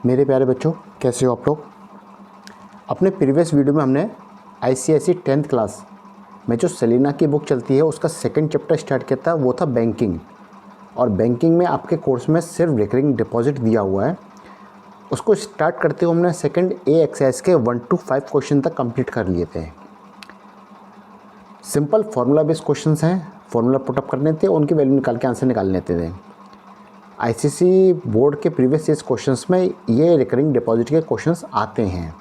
मेरे प्यारे बच्चों, कैसे हो आप लोग। अपने प्रीवियस वीडियो में हमने ICSE 10th क्लास में जो सेलिना की बुक चलती है उसका सेकंड चैप्टर स्टार्ट किया था, वो था बैंकिंग। और बैंकिंग में आपके कोर्स में सिर्फ रिकरिंग डिपॉजिट दिया हुआ है। उसको स्टार्ट करते हुए हमने सेकंड A एक्सरसाइज के 1 to 5 क्वेश्चन तक कंप्लीट कर लिए थे। सिंपल फार्मूला बेस्ड क्वेश्चन हैं, फार्मूला पुटअप करने थे, उनकी वैल्यू निकाल के आंसर निकाल लेते थे। ICSE बोर्ड के प्रीवियस ईयर्स क्वेश्चंस में ये रिकरिंग डिपॉजिट के क्वेश्चंस आते हैं,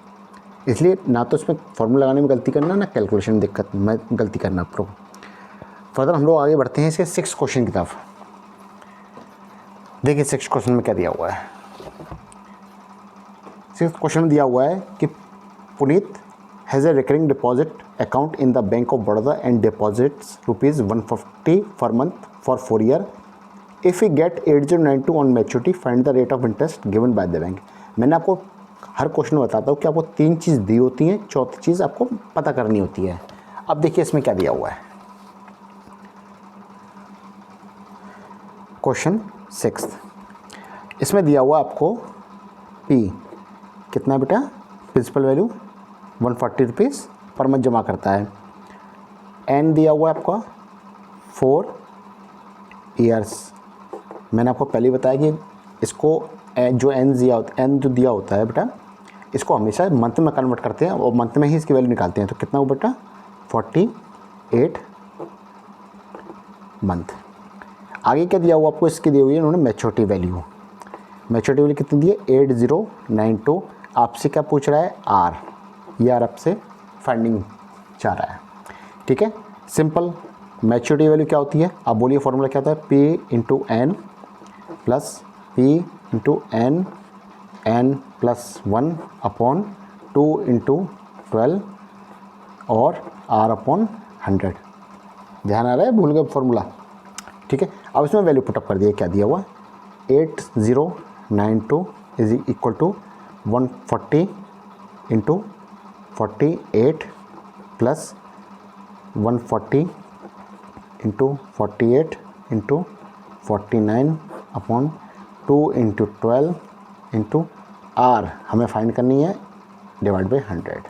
इसलिए ना तो इसमें फार्मूला लगाने में गलती करना, ना कैलकुलेशन में गलती करना आप लोग। फर्दर हम लोग आगे बढ़ते हैं इसके 6 क्वेश्चन की तरफ। देखिए 6 क्वेश्चन में क्या दिया हुआ है। 6 क्वेश्चन में दिया हुआ है कि Puneet has a recurring deposit account in the bank of Baroda and deposits ₹150 per month for 4 year. If you get 8092 on maturity find the rate of interest given by the bank. मैंने आपको हर क्वेश्चन में बताता हूँ कि आपको 3 चीज़ दी होती हैं, चौथी चीज़ आपको पता करनी होती है। अब देखिए इसमें क्या दिया हुआ है। क्वेश्चन 6 इसमें दिया हुआ आपको P कितना बेटा, principal value 140 rupees per month जमा करता है। N दिया हुआ है आपका 4 ईयर्स। मैंने आपको पहले बताया कि इसको जो N दिया होता है बेटा, इसको हमेशा मंथ में कन्वर्ट करते हैं और मंथ में ही इसकी वैल्यू निकालते हैं। तो कितना हुआ बेटा, 48 मंथ। आगे क्या दिया हुआ आपको, इसकी दी हुई है उन्होंने मैच्योरिटी वैल्यू। मैच्योरिटी वैल्यू कितनी दी है, 8092। आपसे क्या पूछ रहा है, R। ये R आपसे फंडिंग चाह रहा है, ठीक है। सिंपल मैच्योरिटी वैल्यू क्या होती है, आप बोलिए फॉर्मूला क्या होता है, P into N plus P into N plus 1 upon 2 into 12 और R अपॉन 100। ध्यान आ रहा है, भूल गए फॉर्मूला, ठीक है। अब इसमें वैल्यू पुटअप कर दिए, क्या दिया हुआ 8092 is equal to 140 into 48 plus 140 into 48 into 49 upon 2 into 12 into R हमें फाइंड करनी है डिवाइड बाई 100,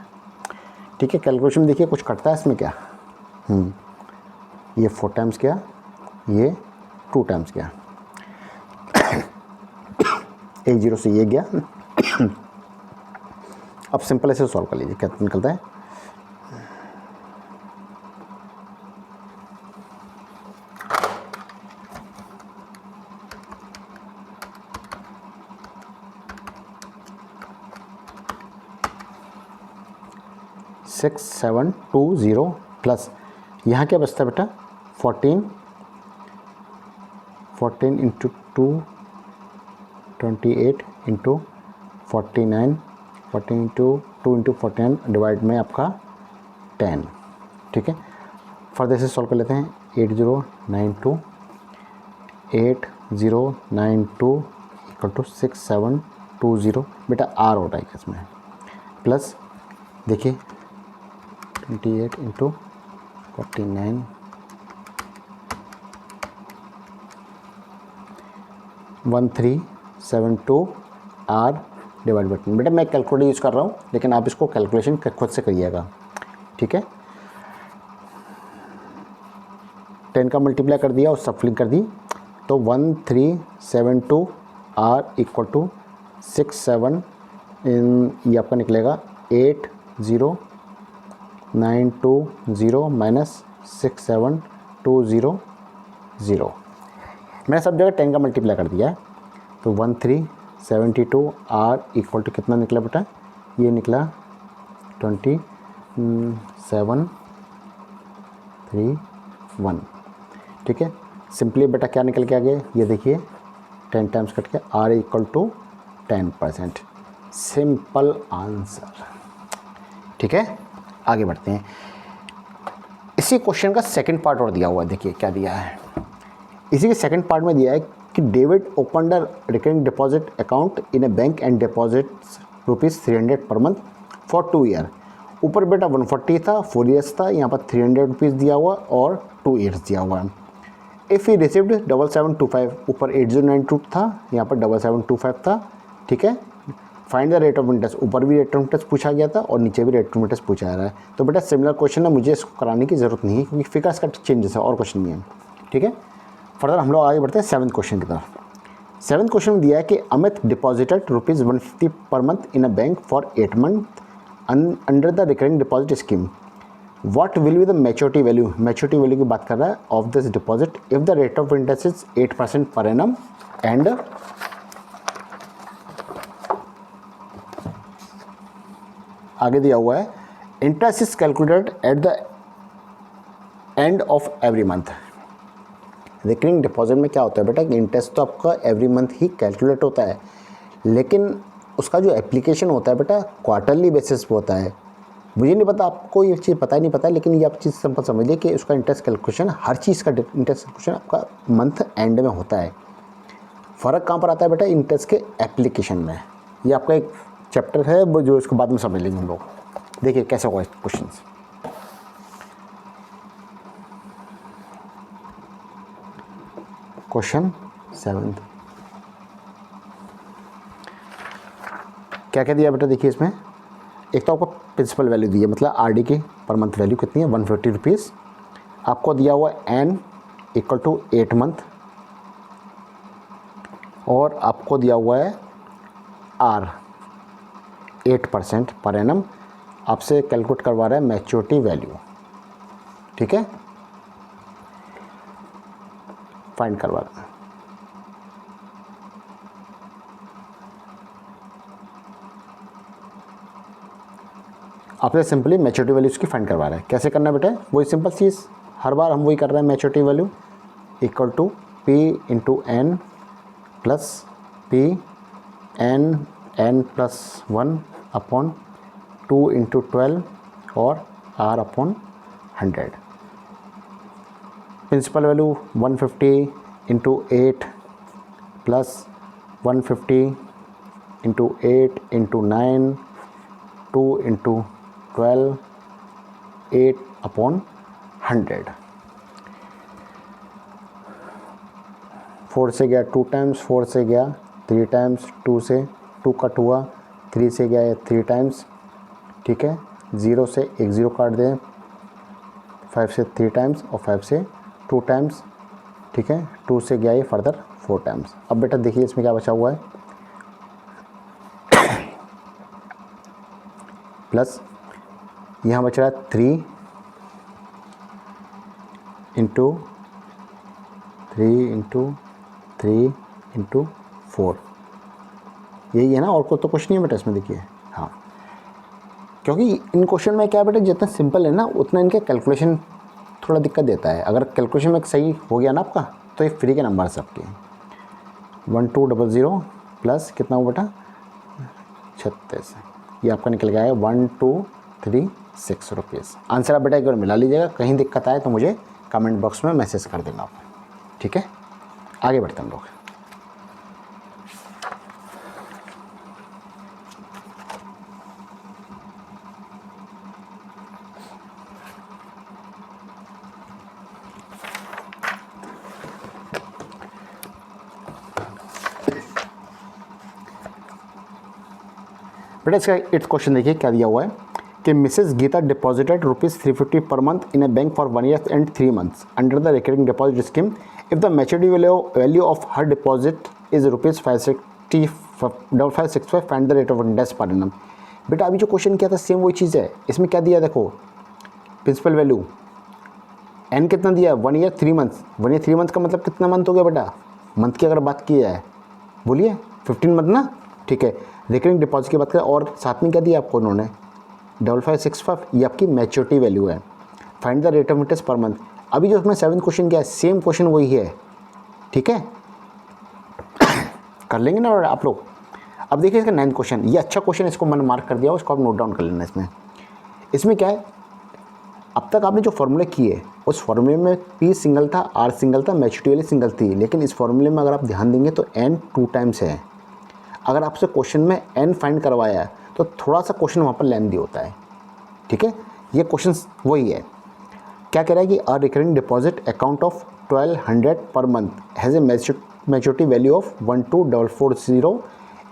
ठीक है। कैलकुलेशन देखिए कुछ कटता है इसमें क्या, ये 4 टाइम्स क्या, ये 2 टाइम्स क्या, एक जीरो से ये गया। अब सिंपल ऐसे सॉल्व कर लीजिए, क्या निकलता है, सिक्स 720 प्लस यहाँ क्या बचता है बेटा, 14 into 2 28 into 49 14 into 2 into 49 divide में आपका 10, ठीक है। फर्दर से सॉल्व कर लेते हैं। 8092 इक्वल टू 6720 बेटा R होता है इसमें, प्लस देखिए 28 इंटू 49 1372 R डिवाइड बाई 10। बेटा मैं कैलकुलेटर यूज़ कर रहा हूँ, लेकिन आप इसको कैलकुलेशन खुद से करिएगा, ठीक है। 10 का मल्टीप्लाई कर दिया और सब्ट्रैक्ट कर दी, तो 1372 R इक्वल टू 67 ये आपका निकलेगा 80920 माइनस 67200। मैंने सब जगह 10 का मल्टीप्लाई कर दिया है, तो 1372 R इक्वल टू कितना निकला बेटा, ये निकला 2731, ठीक है। सिंपली बेटा क्या निकल के आ गया, ये देखिए 10 टाइम्स कट के R equal to 10%। Simple answer, ठीक है। आगे बढ़ते हैं। इसी क्वेश्चन का सेकंड पार्ट और दिया हुआ है, देखिए क्या दिया है। इसी के सेकंड पार्ट में दिया है कि David opened a recurring deposit account in A bank and deposits ₹300 per month for 2 year. ऊपर बेटा 140 था, 4 ईयर्स था, यहाँ पर 300 रुपीज़ दिया हुआ और 2 ईयर्स दिया हुआ है। इफ़ ही रिसिव्ड 7725, ऊपर 8092 था, यहाँ पर 7725 था, ठीक है। Find the rate of interest, ऊपर भी रेट ऑफ इंटरेस्ट पूछा गया था और नीचे भी रेट ऑफ इंटरेस्ट पूछा जा रहा है। तो बेटा सिमिलर क्वेश्चन है, मुझे इसको कराने की ज़रूरत नहीं है क्योंकि फिगर्स का चेंजेस है और क्वेश्चन नहीं है। ठीक है, फर्दर हम लोग आगे बढ़ते हैं 7th क्वेश्चन की तरफ। 7th क्वेश्चन में दिया है कि अमित डिपॉजिटेड ₹150 पर month in a bank for 8 month under the recurring deposit scheme. What will be the maturity value, maturity value की बात कर रहा है of this deposit if the rate of interest is 8% per annum and आगे दिया हुआ है interest is calculated at the end of every month. Recurring deposit में क्या होता है बेटा कि इंटरेस्ट तो आपका एवरी मंथ ही कैलकुलेट होता है, लेकिन उसका जो एप्लीकेशन होता है बेटा क्वार्टरली बेसिस पे होता है। मुझे नहीं पता, आपको ये चीज़ पता ही नहीं पता, लेकिन ये आप चीज़ सिंपल समझिए कि उसका इंटरेस्ट कैलकुलेशन, हर चीज़ का इंटरेस्ट कैलकुलेशन आपका मंथ एंड में होता है। फ़र्क कहाँ पर आता है बेटा, इंटरेस्ट के एप्लीकेशन में। ये आपका एक चैप्टर है वो जो इसको बाद में समझ लेंगे हम लोग। देखिए कैसे होगा क्वेश्चन। क्वेश्चन 7 क्या क्या दिया बेटा, देखिए इसमें एक तो आपको प्रिंसिपल वैल्यू दी है, मतलब आरडी की पर मंथ वैल्यू कितनी है 150 रुपीज़। आपको दिया हुआ एन इक्वल टू 8 मंथ और आपको दिया हुआ है आर 8% पर एनम। आपसे कैलकुलेट करवा रहा है मैच्योरिटी वैल्यू। ठीक है, फाइंड करवा रहा है। आपसे सिंपली मैच्योरिटी वैल्यू उसकी फाइंड करवा रहा है। कैसे करना है बेटा, वही सिंपल चीज़, हर बार हम वही कर रहे हैं। Maturity value equal to P into N plus P N plus 1 upon 2 into 12 और R upon 100। Principal value 150 into 8 plus 150 into 8 into 9 2 into 12 8 upon 100। 4 से गया 2 टाइम्स, 4 से गया 3 टाइम्स, 2 से 2 कट हुआ, 3 से गया 3 टाइम्स। ठीक है, 0 से एक 0 काट दें, 5 से 3 टाइम्स और 5 से 2 टाइम्स। ठीक है, 2 से गया ये फर्दर 4 टाइम्स। अब बेटा देखिए इसमें क्या बचा हुआ है, प्लस यहाँ बच रहा है 3 इंटू 3 इंटू 4। यही है ना, और कुछ तो कुछ नहीं है बेटा इसमें। देखिए हाँ, क्योंकि इन क्वेश्चन में क्या है बेटा, जितना सिंपल है ना उतना इनके कैलकुलेशन थोड़ा दिक्कत देता है। अगर कैलकुलेशन में सही हो गया ना आपका तो ये फ्री के नंबर है सबके। 1200 प्लस कितना हो बेटा 36, ये आपका निकल गया है 1236 रुपीज़। आंसर आप बेटा एक बार मिला लीजिएगा, कहीं दिक्कत आए तो मुझे कमेंट बॉक्स में मैसेज कर देना आप। ठीक है, आगे बढ़ते हैं हम लोग। बेटा इसका 8th क्वेश्चन देखिए क्या दिया हुआ है कि Mrs Gita deposited ₹350 per month in a bank for 1 year and 3 months under the recurring deposit scheme if the maturity value of her deposit is ₹565 find the rate of interest per annum. बेटा अभी जो question किया था same वही चीज़ है। इसमें क्या दिया देखो, प्रिंसिपल वैल्यू एन कितना दिया है 1 year 3 months। 1 year 3 months का मतलब कितना मंथ हो गया बेटा, मंथ की अगर बात की जाए बोलिए 15 मंथ ना। ठीक है, रिकरिंग डिपॉजिट की बात करें और साथ में क्या दिया आपको उन्होंने 5565, ये आपकी मैच्योरिटी वैल्यू है। Find the rate of interest per month. अभी जो उसमें 7th क्वेश्चन किया है सेम क्वेश्चन वही है। ठीक है, कर लेंगे ना आप लोग। अब देखिए इसका 9th क्वेश्चन, ये अच्छा क्वेश्चन, इसको मैंने मार्क कर दिया, उसको आप नोट डाउन कर लेना। इसमें क्या है, अब तक आपने जो फॉर्मूले किए उस फॉर्मूले में पी सिंगल था, आर सिंगल था, मैच्योरिटी वाली सिंगल थी, लेकिन इस फॉर्मूले में अगर आप ध्यान देंगे तो एन 2 टाइम्स है। अगर आपसे क्वेश्चन में एन फाइंड करवाया है तो थोड़ा सा क्वेश्चन वहाँ पर लेंथी होता है। ठीक है, ये क्वेश्चन वही है। क्या कह रहा है कि a recurring deposit account of 1200 per month has a maturity value of 12440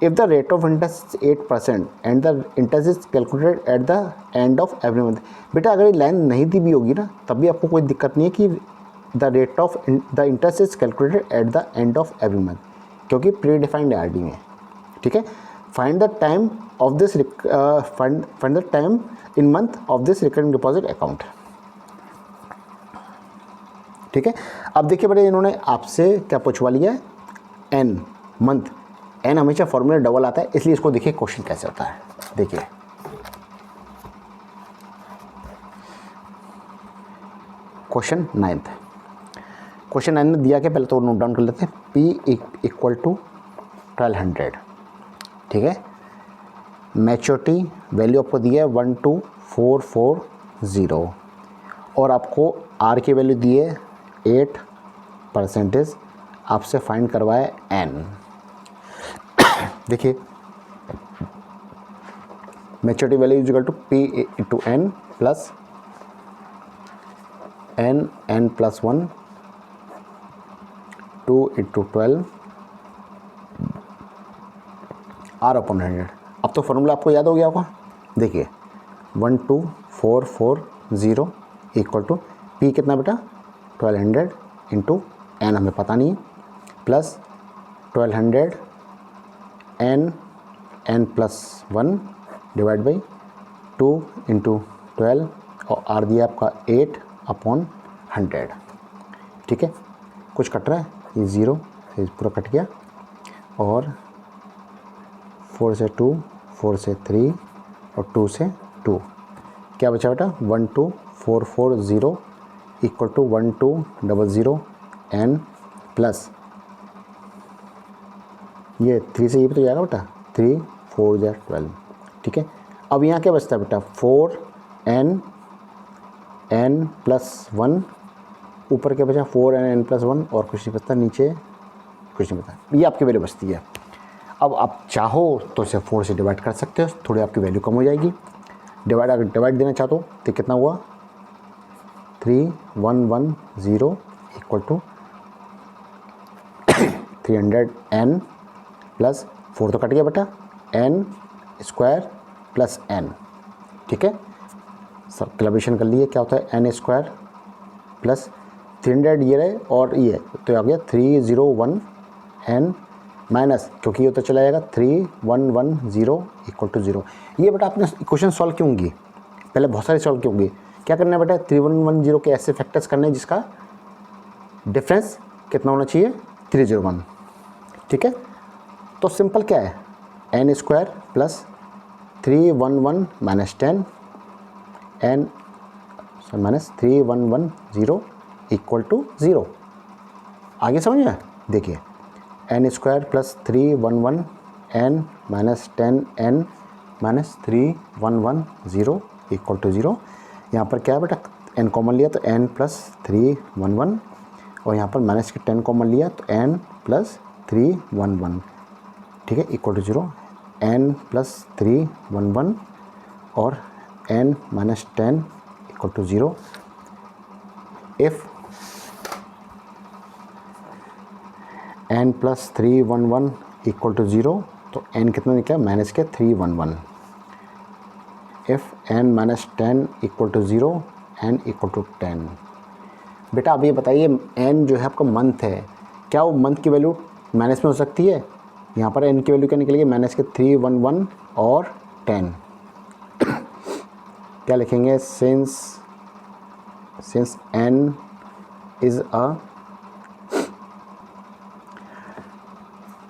if the rate of interest 8% and the interest is calculated at the end of every month. बेटा अगर ये लाइन नहीं दी भी होगी ना तब भी आपको कोई दिक्कत नहीं है कि the rate of the interest is calculated at the end of every month, क्योंकि प्री डिफाइंड आरडी में। ठीक है, find the time of this find the time in month of this recurring deposit account. ठीक है, अब देखिए बेटा इन्होंने आपसे क्या पूछवा लिया है, एन मंथ। एन हमेशा फॉर्मूला डबल आता है, इसलिए इसको देखिए क्वेश्चन कैसे होता है। देखिए क्वेश्चन 9th, क्वेश्चन 9 में दिया क्या, पहले तो नोट डाउन कर लेते हैं। P equal to 1200। ठीक है, मैच्योरिटी वैल्यू आपको दिया है 12440 और आपको R की वैल्यू दी है 8%, आपसे फाइंड करवाया N। देखिए maturity value is equal to P into N plus N plus 1 2 into 12 R upon 100। अब तो फॉर्मूला आपको याद हो गया होगा। देखिए 12440 इक्वल टू P कितना बेटा 1200 इंटू N हमें पता नहीं है, plus 1200 N plus 1 divide by 2 into 12 और R दिया आपका 8 अपॉन 100। ठीक है, कुछ कट रहा है, ये 0 से पूरा कट गया और 4 से 2, 4 से 3 और 2 से 2, क्या बचा बेटा 12440 इक्वल टू 1200 N प्लस ये 3 से ये भी तो जाएगा बेटा 3 4 जा 12। ठीक है, अब यहाँ क्या बचता है बेटा 4N प्लस 1, ऊपर क्या बचा 4N प्लस 1 और कुछ नहीं बचता, नीचे कुछ नहीं बचता, ये आपकी वैल्यू बचती है। अब आप चाहो तो इसे 4 से डिवाइड कर सकते हो, थोड़ी आपकी वैल्यू कम हो जाएगी। डिवाइड अगर डिवाइड देना चाहते हो तो कितना हुआ 3110 इक्वल टू 300N प्लस 4 तो कट गया बेटा N स्क्वायर प्लस N। ठीक है, सब कैलकुलेशन कर लिए क्या होता है N स्क्वायर प्लस 300 ये रहे और ये तो आ गया 301 N माइनस, क्योंकि ये तो चला जाएगा 3110 इक्वल टू 0। ये बेटा आपने क्वेश्चन सॉल्व क्यों की, पहले बहुत सारे सॉल्व क्यों की, क्या करना है बेटा 3110 के ऐसे फैक्टर्स करने जिसका डिफरेंस कितना होना चाहिए 301। ठीक है, तो सिंपल क्या है N square plus 311 minus 10 N minus 3110 equal to 0। आगे समझ में, देखिए N square plus 311 N minus 10 N minus 3110 equal to 0। यहाँ पर क्या है बेटा N कॉमन लिया तो N प्लस 311 और यहाँ पर माइनस के 10 कॉमन लिया तो N प्लस 311। ठीक है, इक्वल टू 0 N प्लस 311 और N minus 10 equal to 0। If N plus 311 equal to 0 तो N कितना निकला माइनस के 311। If N minus 10 equal to 0 N equal to 10। बेटा अब ये बताइए N जो है आपका मंथ है, क्या वो मंथ की वैल्यू माइनस में हो सकती है? यहाँ पर N की वैल्यू क्या निकलेगी माइनस के 311 और 10। क्या लिखेंगे सिंस N इज़ अ,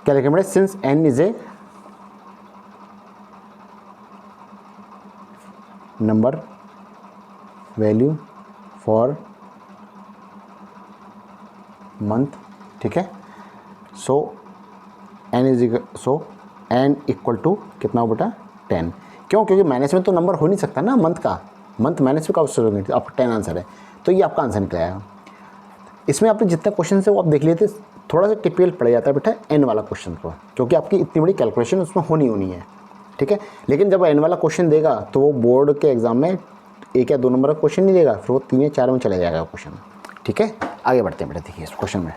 क्या लिखेंगे बेटा since N is a number value for month. ठीक है, सो N इक्वल टू कितना हो बेटा 10। क्यों, क्योंकि माइनस में तो नंबर हो नहीं सकता ना मंथ का, मंथ माइनस में का होंगे, आपका 10 आंसर है तो ये आपका आंसर निकल आएगा। इसमें आपने जितने क्वेश्चन है वो आप देख लिए थे, थोड़ा सा टिपिकल पड़ जाता है बेटा N वाला क्वेश्चन को, क्योंकि आपकी इतनी बड़ी कैलकुलेशन उसमें होनी है। ठीक है, लेकिन जब N वाला क्वेश्चन देगा तो वो बोर्ड के एग्जाम में 1 या 2 नंबर का क्वेश्चन नहीं देगा, फिर वो 3 या 4 में चला जाएगा क्वेश्चन। ठीक है, आगे बढ़ते हैं बेटा, देखिए इस क्वेश्चन में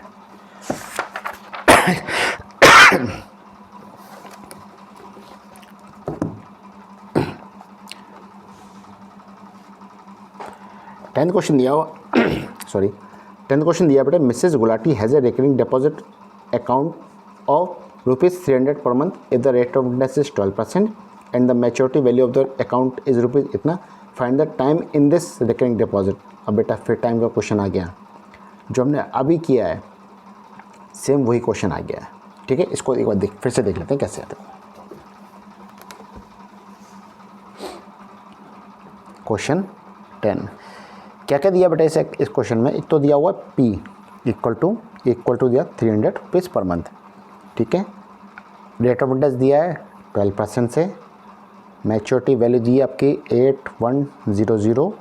10th क्वेश्चन दिया हुआ सॉरी 10th क्वेश्चन दिया बेटा, Mrs Gulati has a recurring deposit account of ₹300 per month if the rate of interest is 12% and the maturity value of the account is rupees इतना, find the time in this recurring deposit. अब बेटा फिर time का question आ गया, जो हमने अभी किया है सेम वही क्वेश्चन आ गया है। ठीक है, इसको एक बार फिर से देख लेते हैं कैसे आता है। क्वेश्चन 10 क्या क्या दिया बेटा इस क्वेश्चन में, एक तो दिया हुआ P इक्वल टू दिया 300 रुपीज़ पर मंथ। ठीक है, रेट ऑफ इंटरेस्ट दिया है 12% से, मैच्योरिटी वैल्यू दी है आपकी 8100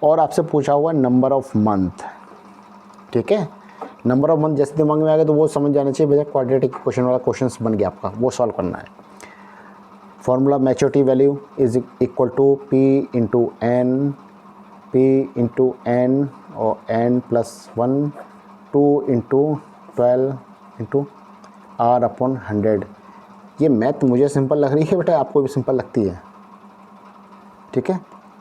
और आपसे पूछा हुआ नंबर ऑफ मंथ। ठीक है, नंबर ऑफ मंथ जैसे दिमाग में आ गया तो वो समझ जाना चाहिए भैया, क्वाड्रेटिक क्वेश्चन वाला क्वेश्चन बन गया आपका, वो सॉल्व करना है। Formula maturity value is equal to P into N और N+1 2 इंटू 12 इंटू R/100। ये मैथ मुझे सिंपल लग रही है बेटा, आपको भी सिंपल लगती है। ठीक है,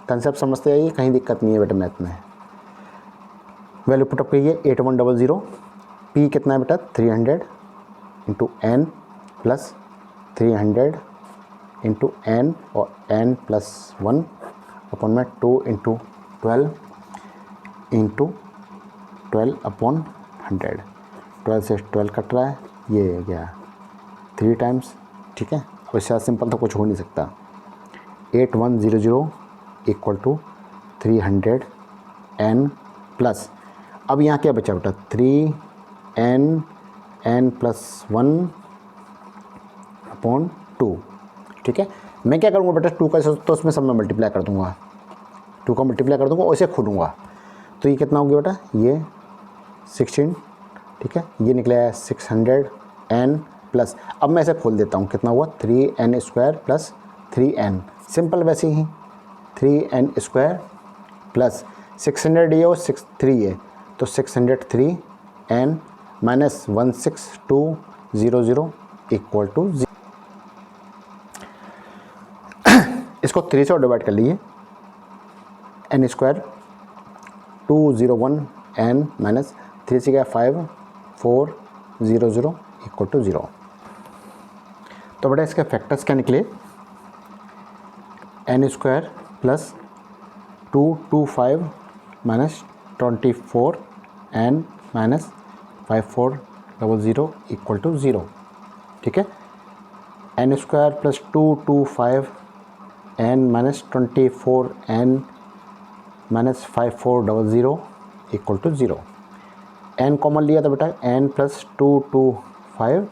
कंसेप्ट समझते आइए, कहीं दिक्कत नहीं है बेटा मैथ में। वैल्यू पुटअप करिए 8100, P कितना है बेटा 300 into N plus 300 into N और N+1 अपन में 2 इंटू 12 इंटू 12/100। 12 से 12 कट रहा है, ये गया 3 टाइम्स। ठीक है, अब इससे सिंपल तो कुछ हो नहीं सकता। 8100 इक्वल टू 300 N प्लस, अब यहाँ क्या बचा बेटा 3N N+1/2। ठीक है, मैं क्या करूँगा बेटा 2 का तो उसमें सब में मल्टीप्लाई कर दूँगा, 2 का मल्टीप्लाई कर दूँगा और इसे खोलूँगा, तो ये कितना हो गया बेटा, ये 16। ठीक है, ये निकला है 600 N प्लस, अब मैं इसे खोल देता हूँ, कितना हुआ 3N² प्लस 3N, सिंपल वैसे ही 3N² प्लस 600 ये और 3 ये, तो 603 N माइनस 16200 इक्वल टू 0। इसको 3 से डिवाइड कर लीजिए, N² 201 N माइनस 3 से क्या 5400 इक्वल टू 0। तो बेटा इसके फैक्टर्स क्या निकले, N² plus 225 minus 24 N minus 5400 equal to 0। ठीक है, N² plus 225 N minus 24 N minus 5400 equal to 0। N common लिया था बेटा, N प्लस 225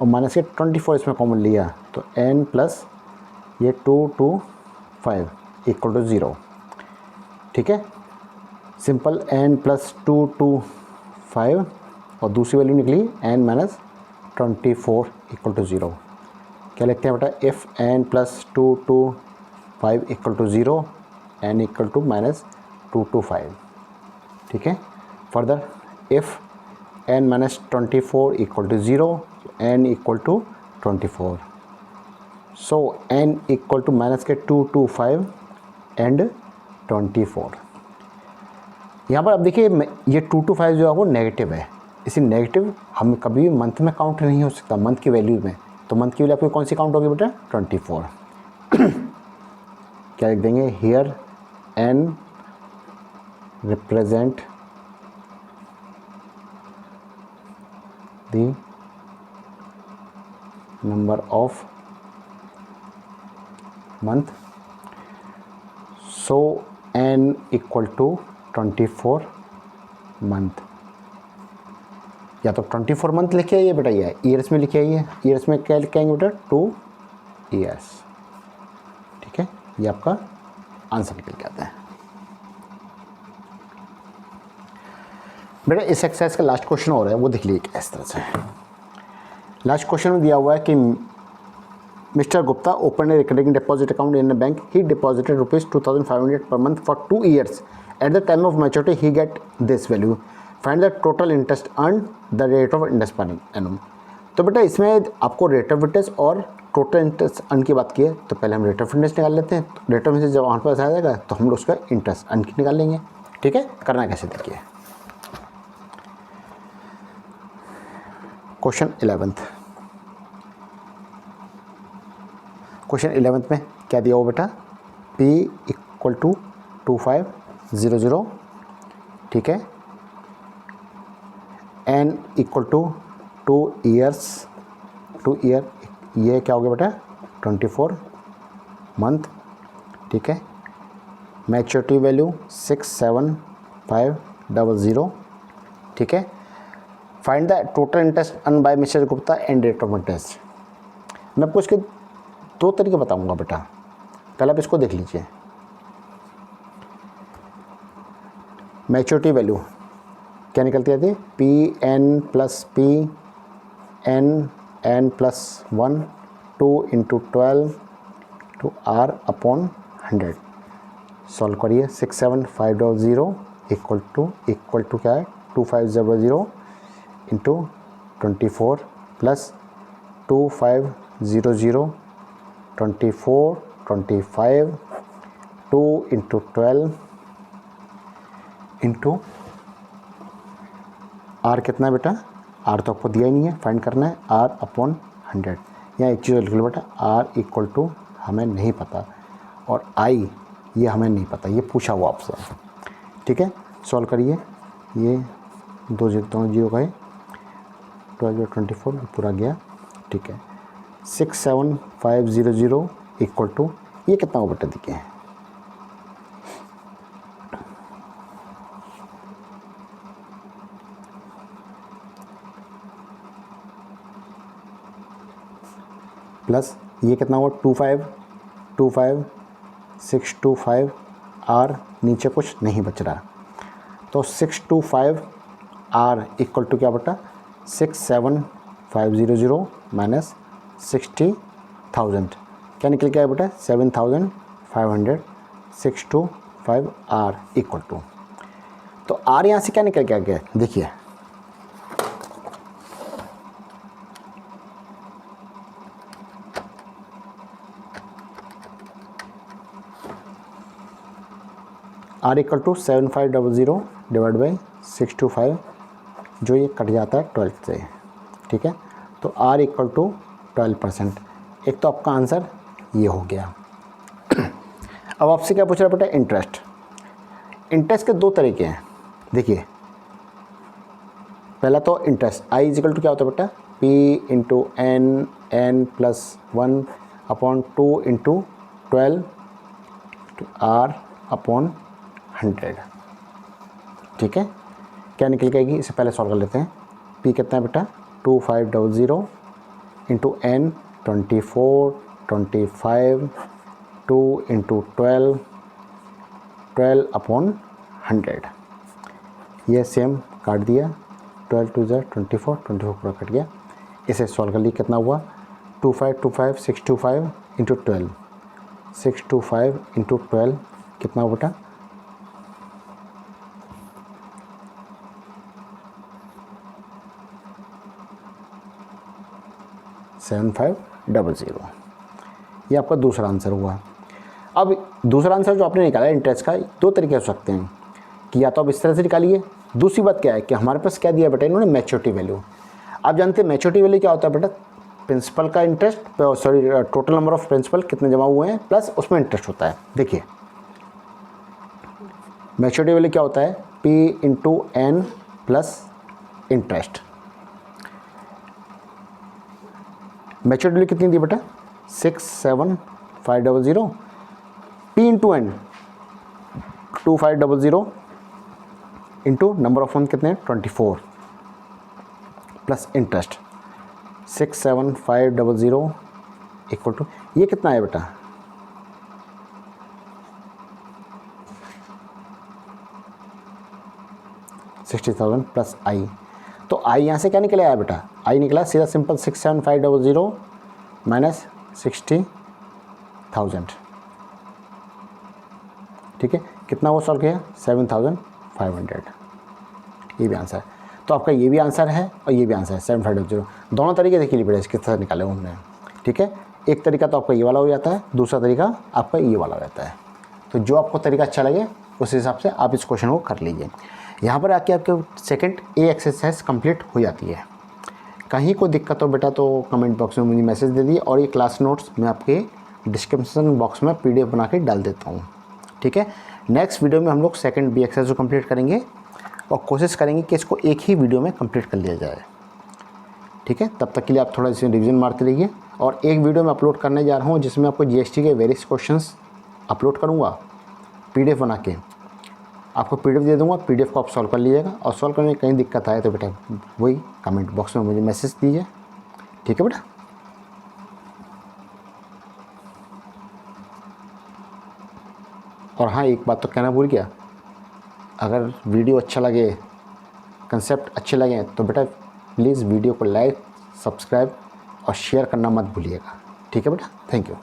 और माइनस के 24 इसमें कॉमन लिया, तो N प्लस ये 225 इक्वल टू 0। ठीक है, सिंपल N प्लस 225 और दूसरी वैल्यू निकली N माइनस 24 इक्वल टू 0। क्या लिखते हैं बेटा, if N plus 225 equal to 0 N equal to minus 225। ठीक है, further if N minus 24 equal to 0 N equal to 24, so N equal to minus के 225 एंड 24। यहाँ पर अब देखिए ये 225 जो है वो नेगेटिव है, इसी नेगेटिव हम कभी भी मंथ में काउंट नहीं हो सकता, मंथ की वैल्यू में, तो मंथ की वैल्यू आपकी कौन सी काउंट होगी बेटा 24। क्या लिख देंगे, here N represent the number of month, so N equal to 24 month, या तो 24 मंथ लिखे आइए बेटा, ये ईयर्स में लिखे आइए, ईयर्स में क्या लिखेंगे बेटा 2 ईयर्स। ठीक है, ये आपका आंसर निकल के आता है बेटा। इस एक्सरसाइज का लास्ट क्वेश्चन और है, वो देख लीजिए इस तरह से। लास्ट क्वेश्चन में दिया हुआ है कि mister Gupta open A recurring deposit account in a bank, he deposited ₹2500 per month for 2 years, at the time of maturity he get this value, find the total interest earn, the rate of interest per annum. तो बेटा इसमें आपको rate of interest और total interest earn की बात की है, तो पहले हम रेट ऑफ इंटरेस्ट निकाल लेते हैं। रेट ऑफ इंटरेस्ट जब हमारे पास आ जाएगा तो हम लोग उसका इंटरेस्ट अर्न की निकाल लेंगे। ठीक है, करना कैसे देखिए। क्वेश्चन 11 में क्या दिया हुआ बेटा, P इक्वल टू 2500, ठीक है, N इक्वल टू 2 ईयर, ये क्या हो गया बेटा 24 मंथ, ठीक है, मैच्योरिटी वैल्यू 67500, ठीक है, find the total interest earn by mister Gupta and rate of interest. मैं आपको इसके दो तरीके बताऊंगा बेटा, पहले आप इसको देख लीजिए। मैच्योरिटी वैल्यू क्या निकलती है, P N plus P N plus 1 2 into 12 to R upon 100। Solve करिए, 67500 इक्वल टू क्या है 2500 into 24 plus 2500 24 25 2 into 12 into R कितना है बेटा, आर तो आपको दिया ही नहीं है, फाइंड करना है आर अपॉन 100। यहाँ एक चीज़ लिख लो बेटा, आर इक्वल टू हमें नहीं पता और आई ये हमें नहीं पता, ये पूछा हुआ आपसे, ठीक है। सॉल्व करिए, ये 2 जीरो का है 12 24 पूरा गया, ठीक है। 67500 इक्वल टू ये कितना हुआ बेटा देखिए, प्लस ये कितना हुआ 25 625 आर, नीचे कुछ नहीं बच रहा, तो 625 आर इक्वल टू क्या बेटा 67500 माइनस 60,000, क्या निकल के आया बेटा 7500, 625 आर इक्वल टू, तो आर यहाँ से क्या निकल के आ गया देखिए, R equal to 7500 divide by 625, जो ये कट जाता है 12 से, ठीक है, तो आर इक्वल टू 12%। एक तो आपका आंसर ये हो गया। अब आपसे क्या पूछ रहा है बेटा, इंटरेस्ट के दो तरीके हैं देखिए। पहला तो इंटरेस्ट आई इजिकल टू क्या होता है बेटा, P into N plus 1 upon 2 into 12 to R upon 100, ठीक है। क्या निकल जाएगी, इसे पहले सॉल्व कर लेते हैं। पी कितना है बेटा 2500 इंटू एन 24 25 2 इंटू 12 अपॉन 100, ये सेम काट दिया, 12 2 24 पूरा कट गया। इसे सॉल्व कर लिए, कितना हुआ 2525 625 इंटू 12, 625 इंटू 12 कितना हुआ बेटा 7500, ये आपका दूसरा आंसर हुआ। अब दूसरा आंसर जो आपने निकाला इंटरेस्ट का, दो तरीके हो सकते हैं कि या तो आप इस तरह से निकालिए, दूसरी बात क्या है कि हमारे पास क्या दिया बेटा इन्होंने मैच्योरिटी वैल्यू। आप जानते हैं मैच्योरिटी वैल्यू क्या होता है बेटा, प्रिंसिपल का interest, sorry total number of principal कितने जमा हुए हैं प्लस उसमें इंटरेस्ट होता है। देखिए मैच्योरिटी वैल्यू क्या होता है, P into N plus interest. Maturity value कितनी दी बेटा 67500, P into N 2500 into number of month कितने 24 प्लस इंटरेस्ट 67500 इक्वल टू ये कितना है बेटा 60,000 प्लस आई, तो आई यहाँ से क्या निकले आया बेटा, आई निकला सीधा सिंपल 67500 माइनस 60,000, ठीक है। कितना वो सॉल्व किया 7500, ये भी आंसर है। तो आपका ये भी आंसर है और ये भी आंसर है 7500। दोनों तरीके देखिए बेटा किस तरह निकाले हमने, ठीक है। एक तरीका तो आपका ये वाला हो जाता है, दूसरा तरीका आपका ये वाला हो जाता है। तो जो आपको तरीका अच्छा लगे उस हिसाब से आप इस क्वेश्चन को कर लीजिए। यहाँ पर आके आपके सेकंड ए एक्सरसाइज कंप्लीट हो जाती है। कहीं को दिक्कत हो बेटा तो कमेंट बॉक्स में मुझे मैसेज दे दिए, और ये क्लास नोट्स मैं आपके डिस्क्रिप्शन बॉक्स में PDF बना के डाल देता हूँ, ठीक है। नेक्स्ट वीडियो में हम लोग सेकंड बी एक्सरसाइज को कंप्लीट करेंगे और कोशिश करेंगे कि इसको एक ही वीडियो में कंप्लीट कर लिया जाए, ठीक है। तब तक के लिए आप थोड़ा इसे रिवीजन मारते रहिए। और एक वीडियो मैं अपलोड करने जा रहा हूँ जिसमें आपको GST के वेरियस क्वेश्चंस अपलोड करूँगा PDF बना के, आपको PDF दे दूँगा, PDF को आप सॉल्व कर लीजिएगा। और सॉल्व करने में कहीं दिक्कत आए तो बेटा वही कमेंट बॉक्स में मुझे मैसेज दीजिए, ठीक है बेटा। और हाँ, एक बात तो कहना भूल गया, अगर वीडियो अच्छा लगे, कंसेप्ट अच्छे लगे तो बेटा प्लीज़ वीडियो को लाइक, सब्सक्राइब और शेयर करना मत भूलिएगा, ठीक है बेटा। Thank you.